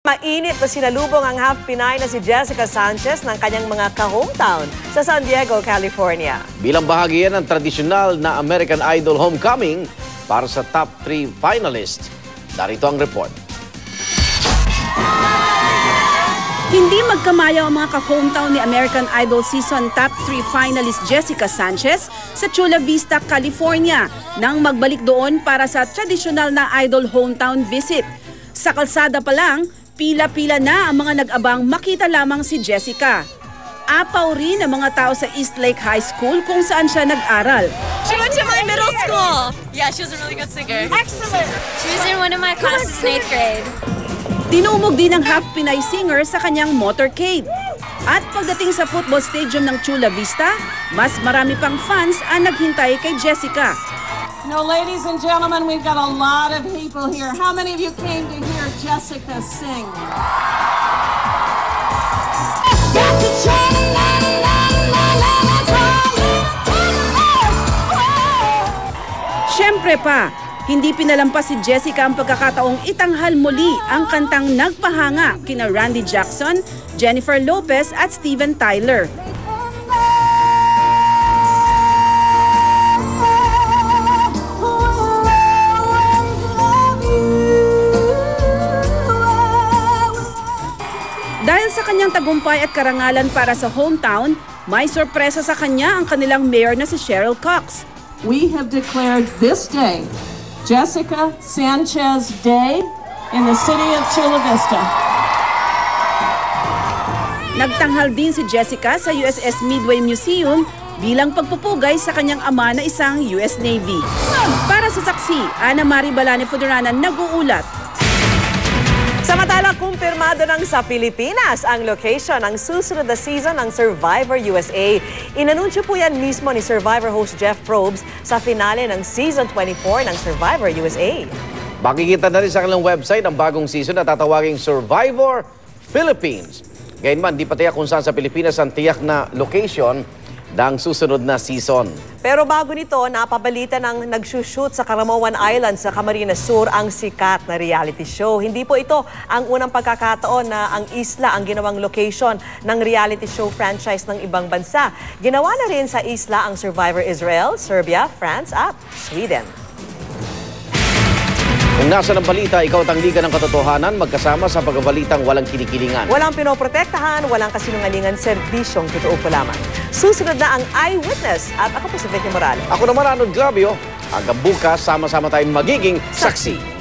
Mainit na sinalubong ang half-Pinay na si Jessica Sanchez ng kanyang mga ka-hometown sa San Diego, California. Bilang bahagi yan ng tradisyonal na American Idol homecoming para sa top 3 finalists. Narito ang report. Hindi magkamaya ang mga ka-hometown ni American Idol Season Top 3 finalist Jessica Sanchez sa Chula Vista, California nang magbalik doon para sa tradisyonal na Idol hometown visit. Sa kalsada pa lang, pila-pila na ang mga nag-abang makita lamang si Jessica. Apaw rin ang mga tao sa Eastlake High School kung saan siya nag-aral. She went to my middle school. Yeah, she was a really good singer. Excellent. She was in one of my classes in 8th grade. Tinumog din ng half-Pinay singer sa kanyang motorcade. At pagdating sa football stadium ng Chula Vista, mas marami pang fans ang naghintay kay Jessica. No, ladies and gentlemen, we've got a lot of people here. How many of you came to hear Jessica sing? Siyempre pa, hindi pinalampas si Jessica ang pagkakataong itanghal muli ang kantang nagpahanga kina Randy Jackson, Jennifer Lopez at Steven Tyler. Dahil sa kanyang tagumpay at karangalan para sa hometown, may sorpresa sa kanya ang kanilang mayor na si Cheryl Cox. We have declared this day Jessica Sanchez Day in the city of Chula Vista. Nagtanghal din si Jessica sa USS Midway Museum bilang pagpupugay sa kanyang ama na isang US Navy. Para sa saksi, Ana Mari Balane Fuduranan nag-uulat. Samantala, kumpirmado ng sa Pilipinas ang location ng susunod na season ng Survivor USA. Inanunsyo po yan mismo ni Survivor host Jeff Probst sa finale ng Season 24 ng Survivor USA. Makikita na rin sa kanilang website ang bagong season na tatawaging Survivor Philippines. Gayunman, di pa tiyak kung saan sa Pilipinas ang tiyak na location ng susunod na season. Pero bago nito, napabalita ng nagsushoot sa Caramoan Island sa Camarines Sur ang sikat na reality show. Hindi po ito ang unang pagkakataon na ang isla ang ginawang location ng reality show franchise ng ibang bansa. Ginawa na rin sa isla ang Survivor Israel, Serbia, France at Sweden. Kung nasa ng balita, ikaw tangligan ng katotohanan, magkasama sa pagbabalitang walang kinikilingan. Walang pinoprotektahan, walang kasinungalingan, serbisyong totoo po lamang. Susunod na ang Eyewitness at ako po si Vicky Morales. Ako naman, Arnold Glavio. Hanggang bukas, sama-sama tayong magiging saksi.